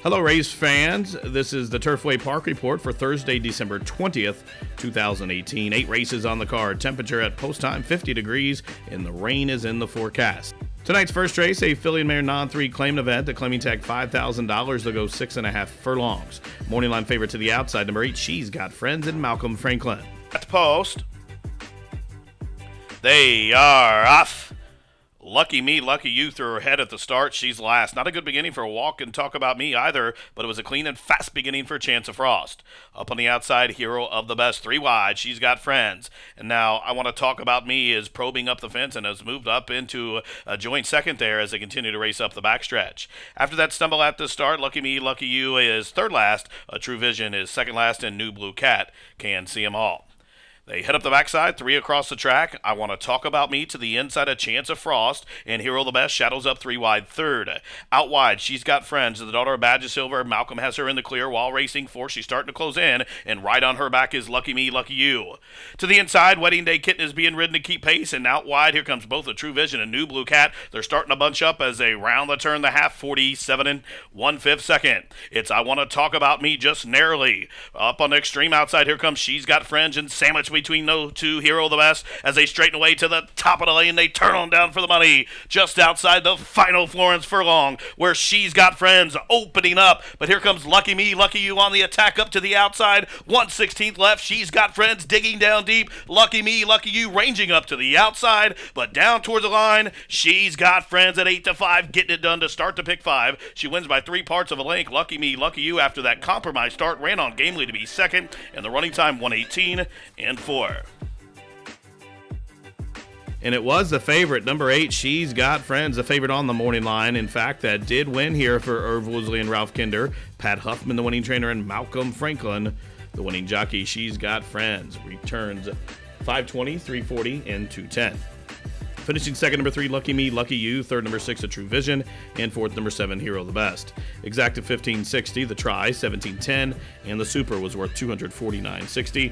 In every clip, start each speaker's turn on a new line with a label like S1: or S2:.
S1: Hello, race fans. This is the Turfway Park Report for Thursday, December 20th, 2018. 8 races on the card. Temperature at post time 50 degrees, and the rain is in the forecast. Tonight's first race, a filly and mare non-3 claiming event. The claiming tag $5,000. They'll go 6.5 furlongs. Morning line favorite to the outside, number 8, She's Got Friends, and Malcolm Franklin.
S2: At the post, they are off. Lucky me, lucky you threw her head at the start. She's last. Not a good beginning for a walk and talk about me either, but it was a clean and fast beginning for Chance of Frost. Up on the outside, Hero of the Best. 3 wide. She's Got Friends. And now I want to talk about me is probing up the fence and has moved up into a joint second there as they continue to race up the backstretch. After that stumble at the start, Lucky Me, Lucky You is third last. A True Vision is second last, and New Blue Cat can see them all. They head up the backside, 3 across the track. I want to talk about me to the inside of Chance of Frost, and Hero of the Best shadows up 3 wide third. Out wide, She's Got Friends, the daughter of Badge of Silver. Malcolm has her in the clear while racing 4. She's starting to close in, and right on her back is Lucky Me, Lucky You. To the inside, Wedding Day Kitten is being ridden to keep pace, and out wide, here comes both the True Vision and New Blue Cat. They're starting to bunch up as they round the turn, the half, 47 1/5 second. It's I want to talk about me just narrowly. Up on the extreme outside, here comes She's Got Friends, and sandwiched between those 2, Hero of the Best. As they straighten away to the top of the lane, they turn on down for the money. Just outside the final Florence furlong, where She's Got Friends opening up. But here comes Lucky Me, Lucky You on the attack up to the outside. 1/16 left. She's Got Friends digging down deep. Lucky Me, Lucky You ranging up to the outside, but down toward the line. She's Got Friends at 8-5, getting it done to start to pick 5. She wins by 3 parts of a length. Lucky Me, Lucky You after that compromise start ran on gamely to be second, and the running time 1:18.4.
S1: And it was the favorite, number 8, She's Got Friends, the favorite on the morning line. In fact, that did win here for Irv Woolsey and Ralph Kinder. Pat Huffman, the winning trainer, and Malcolm Franklin, the winning jockey. She's Got Friends returns 520, 340, and 210. Finishing second, number 3, Lucky Me, Lucky You. Third, number 6, A True Vision. And fourth, number 7, Hero of the Best. Exacted 1560, the try 1710, and the super was worth 249.60.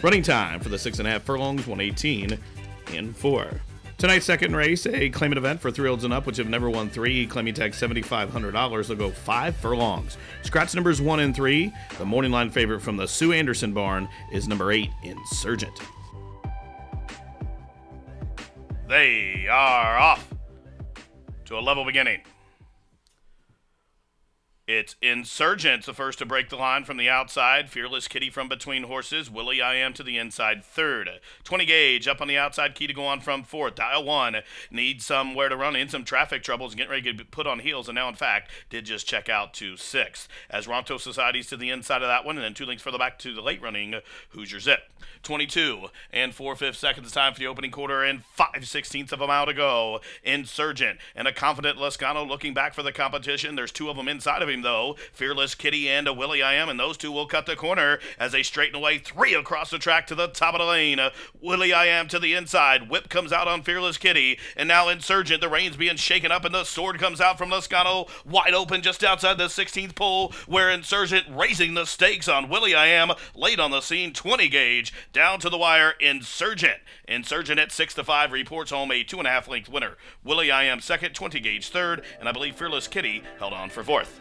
S1: Running time for the 6.5 furlongs 1:18.4. Tonight's second race, a claimant event for 3-year-olds and up, which have never won 3. Claiming tag $7,500. They'll go 5 furlongs. Scratch numbers 1 and 3. The morning line favorite from the Sue Anderson barn is number 8, Insurgent.
S2: They are off to a level beginning. It's Insurgent, the first to break the line from the outside. Fearless Kitty from between horses. Willie I Am to the inside third. 20 gauge up on the outside. Key to go on from fourth. Dial 1. Needs somewhere to run in some traffic troubles. Getting ready to get put on heels. And now, in fact, did just check out to 6th. As Ronto Society's to the inside of that one. And then 2 lengths further back to the late running Hoosier Zip. 22 and 4/5 seconds time for the opening quarter. And 5/16 of a mile to go. Insurgent and a confident Lascano looking back for the competition. There's 2 of them inside of him, though. Fearless Kitty and a Willie I Am, and those 2 will cut the corner as they straighten away 3 across the track to the top of the lane. Willie I Am to the inside. Whip comes out on Fearless Kitty, and now Insurgent. The reins being shaken up, and the sword comes out from Lascano, wide open just outside the 16th pole, where Insurgent raising the stakes on Willie I Am. Late on the scene, 20 gauge, down to the wire, Insurgent. Insurgent at 6-5 reports home a 2.5 length winner. Willie I Am second, 20 gauge third, and I believe Fearless Kitty held on for fourth.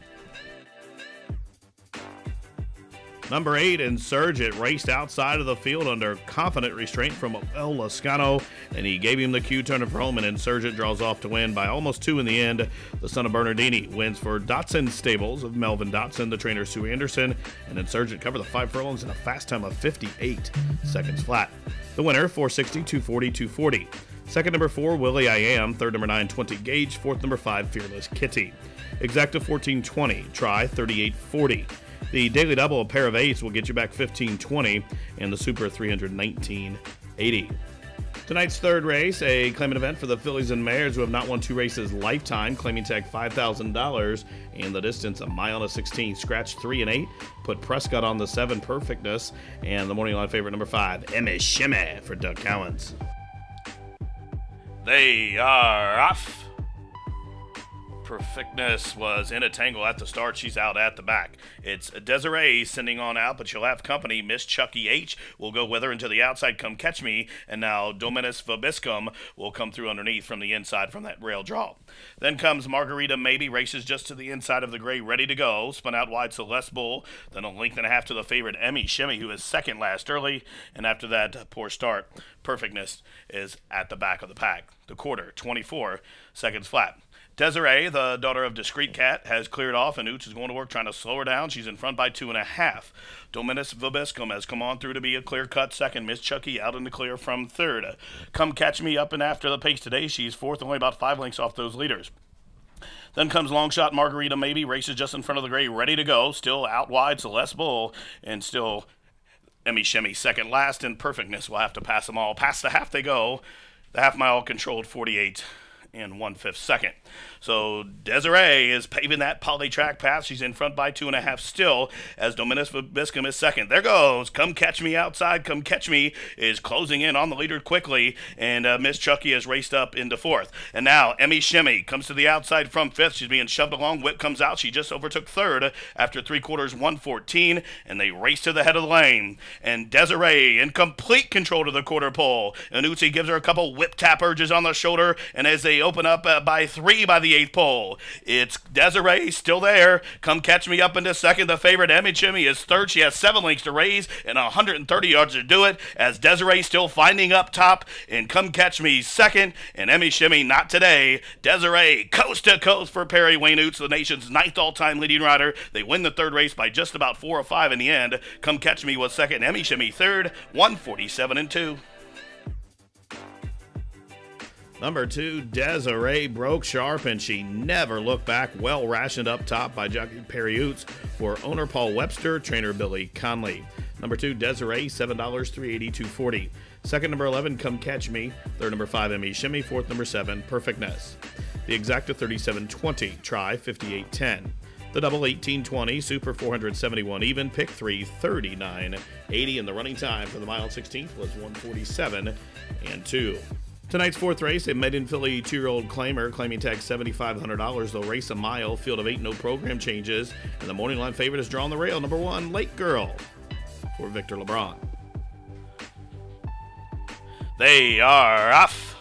S1: Number 8, Insurgent, raced outside of the field under confident restraint from El Lascano, and he gave him the cue turning for home, and Insurgent draws off to win by almost 2 in the end. The son of Bernardini wins for Dotson Stables of Melvin Dotson, the trainer Sue Anderson, and Insurgent covered the 5 furlongs in a fast time of 58 seconds flat. The winner, 460, 240, 240. Second, number 4, Willie I Am. Third, number 9, 20 gauge. Fourth, number 5, Fearless Kitty. Exacta 1420, try 3840. The daily double, a pair of 8s, will get you back 1520, and the super 319.80. Tonight's third race, a claimant event for the fillies and mares who have not won 2 races lifetime. Claiming tag $5,000, and the distance a mile and a 16. Scratch 3 and 8. Put Prescott on the 7, Perfectness, and the morning line favorite number 5, Emmy Shimmy for Doug Cowens.
S2: They are off. Perfectness was in a tangle at the start. She's out at the back. It's Desiree sending on out, but she'll have company. Miss Chucky H will go with her into the outside. Come Catch Me. And now Dominus Vobiscum will come through underneath from the inside from that rail draw. Then comes Margarita Maybe, races just to the inside of the gray, ready to go. Spun out wide Celeste Bull. Then a length and a half to the favorite Emmy Shimmy, who is second last early. And after that poor start, Perfectness is at the back of the pack. The quarter, 24 seconds flat. Desiree, the daughter of Discreet Cat, has cleared off, and Oots is going to work trying to slow her down. She's in front by 2.5. Dominus Vobiscum has come on through to be a clear-cut second. Miss Chucky out in the clear from third. Come Catch Me up and after the pace today. She's fourth, only about 5 lengths off those leaders. Then comes Long Shot Margarita Maybe, races just in front of the gray, ready to go. Still out wide Celeste Bull, and still Emmy Shimmy second last, and Perfectness will have to pass them all. Past the half they go. The half mile controlled 48 and 1/5 second. So Desiree is paving that poly track path. She's in front by 2.5 still, as Dominus Vobiscum is second. There goes Come Catch Me outside. Come Catch Me is closing in on the leader quickly, and Miss Chucky has raced up into fourth. And now Emmy Shimmy comes to the outside from fifth. She's being shoved along. Whip comes out. She just overtook third after 3/4, 1:14, and they race to the head of the lane. And Desiree in complete control to the quarter pole. And Uzi gives her a couple whip tap urges on the shoulder, and as they open up by 3 by the 8th pole, it's Desiree still there. Come Catch Me up into second. The favorite Emmy Shimmy is third. She has 7 lengths to raise and 130 yards to do it, as Desiree still finding up top, and Come Catch Me second, and Emmy Shimmy not today. Desiree coast to coast for Perry Wayne Oots, the nation's 9th all-time leading rider. They win the third race by just about 4 or 5 in the end. Come Catch Me was second, Emmy Shimmy third, 1:47 and 2.
S1: Number 2, Desiree broke sharp, and she never looked back. Well rationed up top by jockey Perry Oots for owner Paul Webster, trainer Billy Conley. Number 2, Desiree, $7, $382.40. Second, number 11, Come Catch Me. Third, number 5, Emmy Shimmy. Fourth, number 7, Perfectness. The exacta, 37.20. Try, 58.10. The double, 18.20. Super, 471 even. Pick 3, 39.80. And the running time for the mile 16th was 1:47 and 2. Tonight's fourth race, a maiden filly 2-year-old claimer, claiming tag $7,500. They'll race a mile, field of 8, no program changes. And the morning line favorite is drawn the rail. Number 1, Lake Girl for Victor LeBron.
S2: They are off.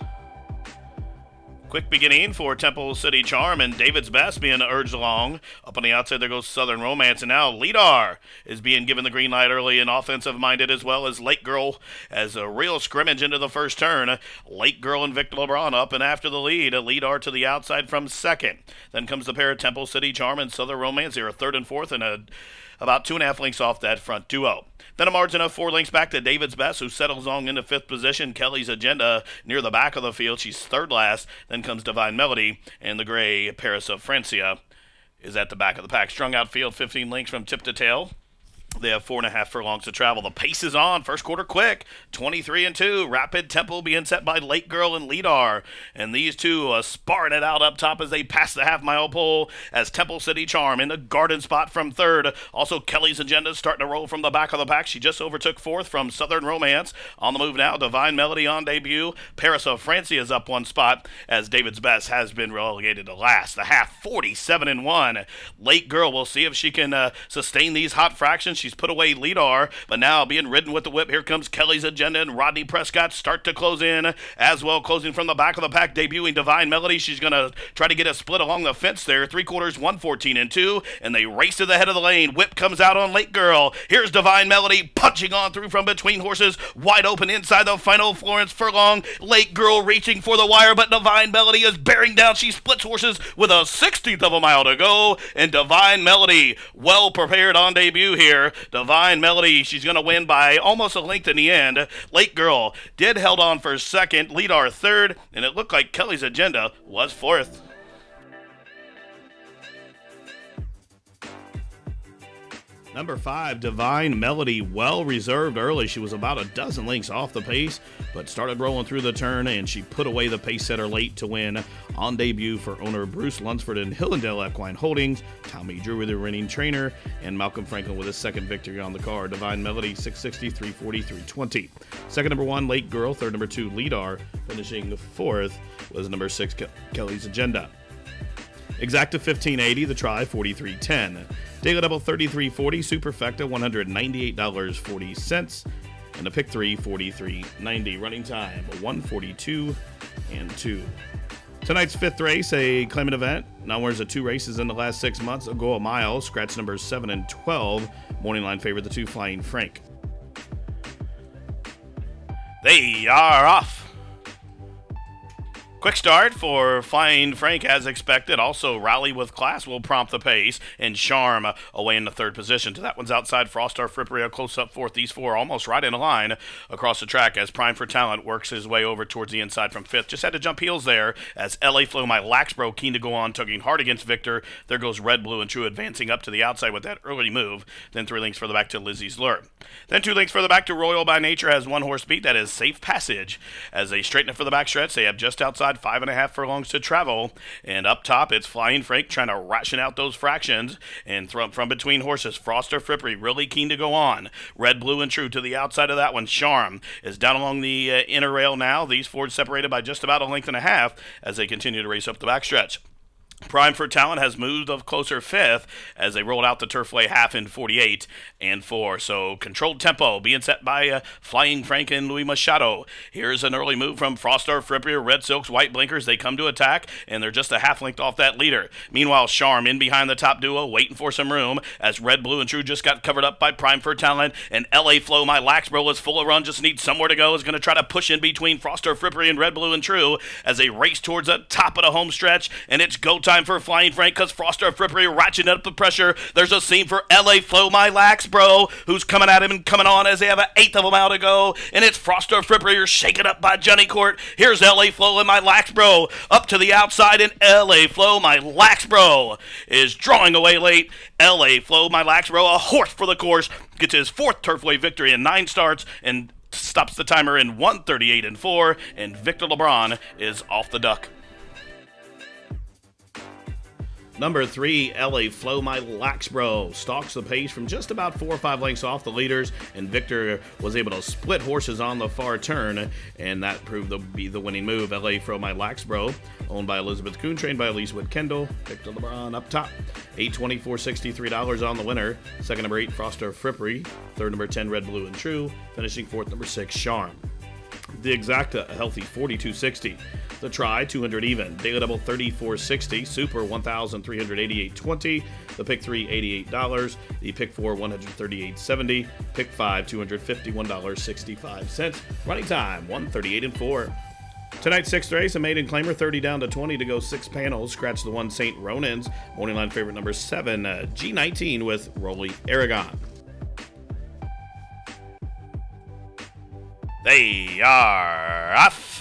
S2: Quick beginning for Temple City Charm, and David's Best being urged along. Up on the outside, there goes Southern Romance, and now Leadar is being given the green light early and offensive-minded, as well as Lake Girl, as a real scrimmage into the first turn. Lake Girl and Victor LeBron up and after the lead. Leadar to the outside from second. Then comes the pair of Temple City Charm and Southern Romance. They are third and fourth, and about 2.5 lengths off that front duo. Then a margin of 4 lengths back to David's Best, who settles on into 5th position. Kelly's Agenda near the back of the field. She's third last. Then comes Divine Melody, and the gray Paris of Francia is at the back of the pack. Strung out field, 15 lengths from tip to tail. They have 4.5 furlongs to travel. The pace is on. First quarter quick. 23 and 2. Rapid tempo being set by Lake Girl and Leadar. And these two sparring it out up top as they pass the half-mile pole, as Temple City Charm in the garden spot from third. Also, Kelly's Agenda starting to roll from the back of the pack. She just overtook fourth from Southern Romance. On the move now, Divine Melody on debut. Paris of Francia is up 1 spot, as David's Best has been relegated to last. The half, 47 and 1. Lake Girl, we'll see if she can sustain these hot fractions. She's put away Leadar, but now being ridden with the whip. Here comes Kelly's Agenda, and Rodney Prescott start to close in as well. Closing from the back of the pack, debuting Divine Melody. She's going to try to get a split along the fence there. 3/4, 1:14 and 2, and they race to the head of the lane. Whip comes out on Lake Girl. Here's Divine Melody punching on through from between horses, wide open inside the final Florence furlong. Lake Girl reaching for the wire, but Divine Melody is bearing down. She splits horses with a 1/16 of a mile to go, and Divine Melody well prepared on debut here. Divine Melody, she's going to win by almost a length in the end. Lake Girl did held on for second, Leadar third, and it looked like Kelly's Agenda was fourth.
S1: Number 5, Divine Melody, well reserved early. She was about a dozen lengths off the pace, but started rolling through the turn, and she put away the pace setter late to win on debut for owner Bruce Lunsford and Hillendale Equine Holdings. Tommy Drew, the reigning trainer, and Malcolm Franklin with his second victory on the card. Divine Melody, 660, 340, 320. Second, number 1, Lake Girl. Third, number 2, Leadar. Finishing fourth was number 6, Kelly's Agenda. Exacta 1580, the try 43.10. Daily double 33.40, superfecta $198.40. And the pick 3 43.90. Running time 1:42 and 2. Tonight's fifth race, a claimant event. Now there's 2 races in the last 6 months. A go a mile, scratch numbers 7 and 12. Morning line favorite, the 2 Flying Frank.
S2: They are off. Quick start for Flying Frank as expected. Also, Rally with Class will prompt the pace. And Charm away in the 3rd position. To that one's outside. Frostar Frippery a close up 4th. These 4 almost right in a line across the track as Prime for Talent works his way over towards the inside from 5th. Just had to jump heels there as LA Flow My Laxbro keen to go on, tugging hard against Victor. There goes Red, Blue, and True advancing up to the outside with that early move. Then 3 lengths further back to Lizzie's Lure. Then 2 lengths further back to Royal by Nature has 1 horse beat. That is Safe Passage. As they straighten it for the back stretch, they have just outside 5.5 furlongs to travel. And up top, it's Flying Frank trying to ration out those fractions. And from between horses, Frostar Frippery really keen to go on. Red, Blue, and True to the outside of that one. Charm is down along the inner rail now. These 4 separated by just about a length and a half as they continue to race up the backstretch. Prime for Talent has moved up closer 5th as they rolled out the Turfway half in 48 and 4. So controlled tempo being set by Flying Frank and Louis Machado. Here's an early move from Frostar Frippery, Red Silks, White Blinkers. They come to attack and they're just a half length off that leader. Meanwhile, Charm in behind the top duo waiting for some room as Red, Blue, and True just got covered up by Prime for Talent. And LA Flow My Laxbro is full of run, just needs somewhere to go. Is going to try to push in between Frostar Frippery and Red, Blue, and True as they race towards the top of the home stretch. And it's go time for Flying Frank because Frostar Frippery ratcheting up the pressure. There's a seam for LA Flow My Laxbro, who's coming at him and coming on as they have an 1/8 of a mile to go. And it's Frostar Frippery shaken up by Johnny Court. Here's LA Flow and My Laxbro up to the outside, and LA Flow My Laxbro is drawing away late. LA Flow My Laxbro, a horse for the course, gets his 4th Turfway victory in 9 starts and stops the timer in 1:38 and 4. And Victor LeBron is off the duck.
S1: Number 3, LA Flow My Laxbro stalks the pace from just about 4 or 5 lengths off the leaders, and Victor was able to split horses on the far turn, and that proved to be the winning move. LA Flow My Laxbro, owned by Elizabeth Kuhn, trained by Elise Kendall. Victor LeBron up top, $824.63 on the winner. Second, number 8, Frostar Frippery. Third, number 10, Red, Blue, and True. Finishing 4th, number 6, Charm. The Exacta, a healthy 42.60. The try, 200 even. Daily double, 34.60. Super, 1,388.20. The pick 3, $88. The pick 4, $138.70. Pick 5, $251.65. Running time, 1:38 and 4. Tonight's 6th race, a maiden claimer, 30 down to 20 to go 6 panels. Scratch the 1 St. Ronan's. Morning line favorite number 7, G19 with Rolly Aragon.
S2: They are off.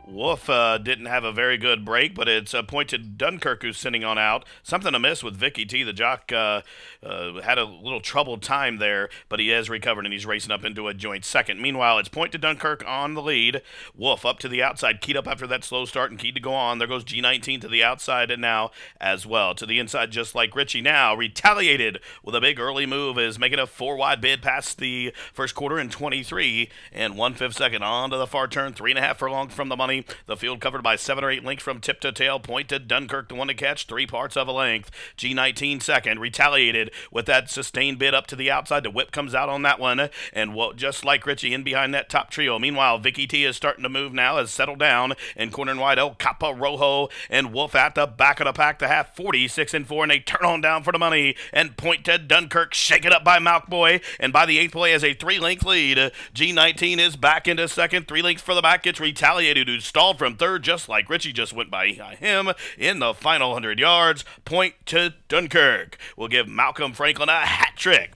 S2: Wolf didn't have a very good break, but it's Pointed Dunkirk who's sitting on out. Something amiss with Vicky T. The jock had a little troubled time there, but he has recovered and he's racing up into a joint second. Meanwhile, it's Pointed Dunkirk on the lead. Wolf up to the outside, keyed up after that slow start and keyed to go on. There goes G19 to the outside and now as well. To the inside, just like Richie now. Retaliated with a big early move, is making a 4-wide bid past the first quarter in 23 and 1/5 second on to the far turn. 3.5 furlong from the money. The field covered by 7 or 8 lengths from tip to tail. Pointed Dunkirk the one to catch, 3 parts of a length. G19 second. Retaliated with that sustained bid up to the outside. The whip comes out on that one, and just like Richie in behind that top trio. Meanwhile, Vicky T is starting to move now, has settled down, and corner and wide El Capa Rojo and Wolf at the back of the pack to have 46 and 4, and they turn on down for the money. And Pointed Dunkirk shaken up by Malk Boy, and by the 8th play has a 3-length lead. G19 is back into second, 3 lengths for the back. Gets Retaliated, who's stalled from third, just like Richie just went by him in the final 100 yards. Pointed Dunkirk will give Malcolm Franklin a hat trick.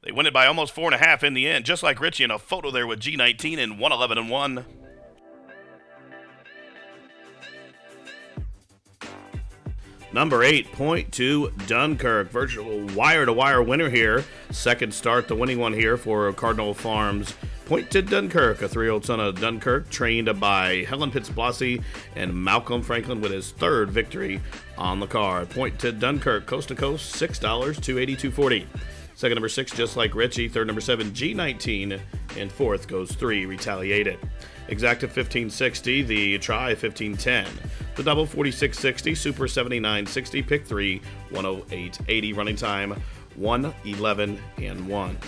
S2: They win it by almost 4.5 in the end, just like Richie in a photo there with G19 in 111 and 1.
S1: Number 8, Pointed Dunkirk. Virtual wire-to-wire winner here. Second start, the winning one here for Cardinal Farms. Pointed Dunkirk, a 3-year-old son of Dunkirk, trained by Helen Pitts-Blasi and Malcolm Franklin with his 3rd victory on the card. Pointed Dunkirk, coast to coast, $6, $282.40. Second, number 6, just like Richie. Third, number 7, G19. And 4th goes 3, Retaliated. Exacta 1560, the try 1510. The double 46.60, super 79.60, pick 3, 108.80, running time 1:11 and 1.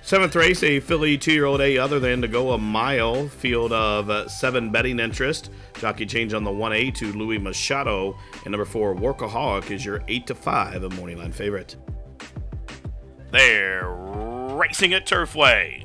S1: Seventh race, a filly 2-year-old A other than to go a mile, field of 7 betting interest. Jockey change on the 1A to Louis Machado, and number 4 Workaholic is your 8-5 a morning line favorite.
S2: They're racing at Turfway.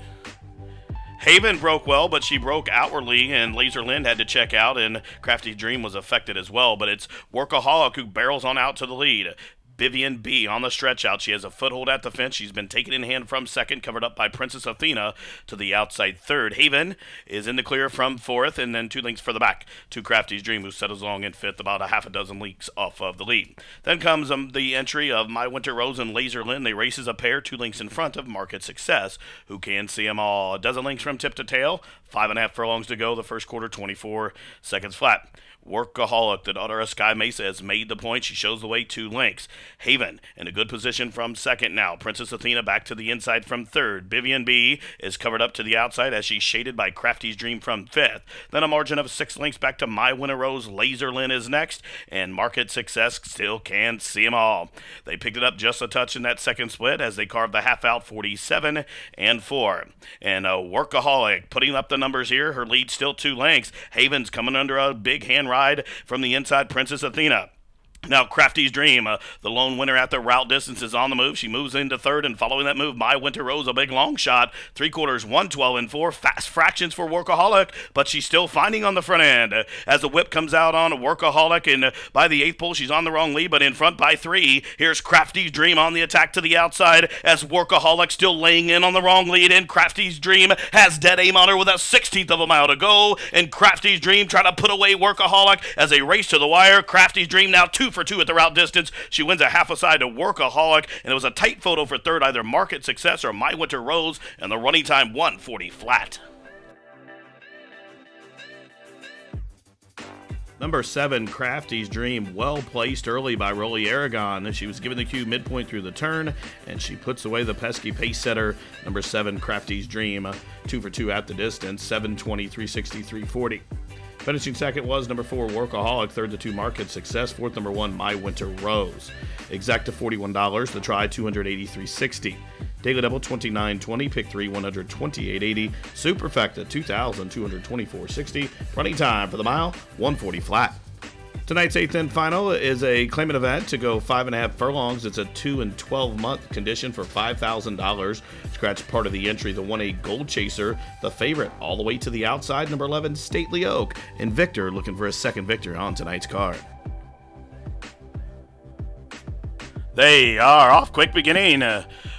S2: Haven broke well, but she broke outwardly, and Laser Lynn had to check out, and Crafty Dream was affected as well. But it's Workaholic who barrels on out to the lead. Vivian B on the stretch out. She has a foothold at the fence. She's been taken in hand from second, covered up by Princess Athena to the outside third. Haven is in the clear from fourth, and then 2 lengths further back to Crafty's Dream, who settles along in fifth, about a half a dozen lengths off of the lead. Then comes the entry of My Winter Rose and Laser Lynn. They race as a pair, 2 lengths in front of Market Success, who can see them all. A dozen lengths from tip to tail, 5.5 furlongs to go. The first quarter, 24 seconds flat. Workaholic, the daughter of Sky Mesa, has made the point. She shows the way 2 lengths. Haven in a good position from second now. Princess Athena back to the inside from third. Vivian B is covered up to the outside as she's shaded by Crafty's Dream from fifth. Then a margin of 6 lengths back to My Winter Rose. Laser Lynn is next, and Market Success still can't see them all. They picked it up just a touch in that second split as they carved the half out, 47 and 4. And Workaholic putting up the numbers here. Her lead still 2 lengths. Haven's coming under a big hand ride from the inside, Princess Athena. Now, Crafty's Dream, the lone winner at the route distance, is on the move. She moves into third, and following that move, My Winter Rose, a big long shot. 3/4, 112 and 4. Fast fractions for Workaholic, but she's still finding on the front end. As the whip comes out on Workaholic, and by the 8th pole, she's on the wrong lead, but in front by 3. Here's Crafty's Dream on the attack to the outside, as Workaholic still laying in on the wrong lead, and Crafty's Dream has dead aim on her with a 1/16 of a mile to go, and Crafty's Dream trying to put away Workaholic as they race to the wire. Crafty's Dream now 2 for 2 at the route distance. She wins a half a side to Workaholic, and it was a tight photo for third, either Market Success or My Winter Rose, and the running time 1:40 flat.
S1: Number 7, Crafty's Dream, well placed early by Rolly Aragon. She was given the cue midpoint through the turn, and she puts away the pesky pace setter. Number 7, Crafty's Dream, 2 for 2 at the distance, 7:20, 360, 340. Finishing second was number 4, Workaholic. Third, the 2, Market Success. Fourth, number 1, My Winter Rose. Exacta $41. The try, $283.60. Daily double, $29.20. Pick 3, $128.80. Superfecta, $2,224.60. Running time for the mile, 1:40 flat. Tonight's 8th and final is a claimant event to go 5.5 furlongs. It's a 2 and 12-month condition for $5,000. Scratch part of the entry, the 1A Gold Chaser, the favorite, all the way to the outside, number 11, Stately Oak, and Victor looking for his second victory on tonight's card.
S2: They are off. Quick beginning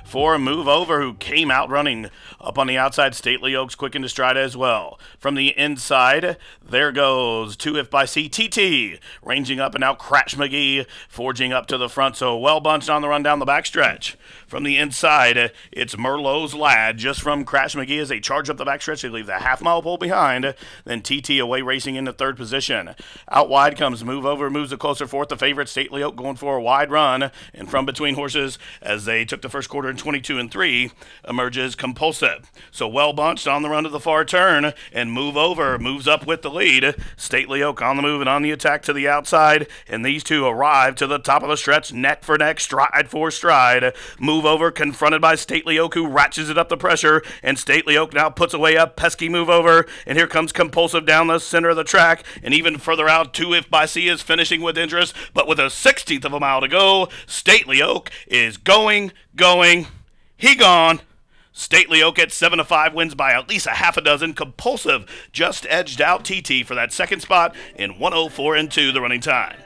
S2: for Move Over, who came out running up on the outside. Stately Oaks quick into stride as well. From the inside, there goes 2 If by CTT, ranging up, and now Crash McGee forging up to the front. So well bunched on the run down the backstretch. From the inside, it's Merlot's Lad just from Crash McGee as they charge up the backstretch. They leave the half-mile pole behind. Then TT away racing into third position. Out wide comes Move Over, moves it closer fourth. The favorite, Stately Oak, going for a wide run. And from between horses, as they took the first quarter in 22 and 3, emerges Compulsive. So well bunched on the run to the far turn, and Move Over moves up with the lead. Stately Oak on the move and on the attack to the outside, and these two arrive to the top of the stretch, neck for neck, stride for stride. Move Over confronted by Stately Oak, who ratchets it up the pressure, and Stately Oak now puts away a pesky Move Over, and here comes Compulsive down the center of the track, and even further out, 2 If by C is finishing with interest, but with a 1/16 of a mile to go, Stately Oak is going, he gone. Stately Oak at 7-5 wins by at least a half a dozen. Compulsive just edged out TT for that second spot in 1:04 and 2 the running time.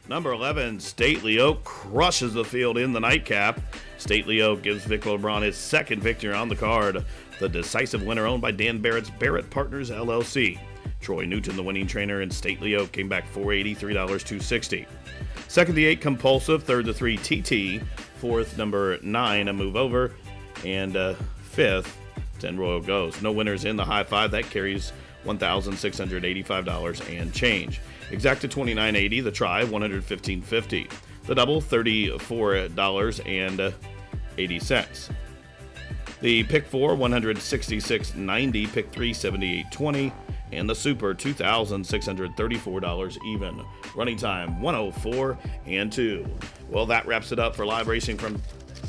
S1: Number 11, Stately Oak, crushes the field in the nightcap. Stately Oak gives Vic LeBron his second victory on the card. The decisive winner owned by Dan Barrett's Barrett Partners, LLC. Troy Newton, the winning trainer, and Stately Oak came back $483, $260. Second, the 8, Compulsive. Third, the 3, TT. Fourth, number 9, a Move Over. And fifth, 10 Royal Ghost. No winners in the high five. That carries $1,685 and change. Exacta $29.80. The try, $115.50. The double, $34.80. The pick 4, $166.90. Pick 3, $78.20. and the Super $2,634 even. Running time 104 and 2. Well, that wraps it up for live racing from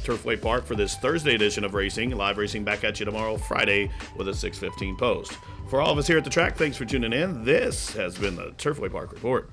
S1: Turfway Park for this Thursday edition of racing. Live racing back at you tomorrow, Friday, with a 6:15 post. For all of us here at the track, thanks for tuning in. This has been the Turfway Park Report.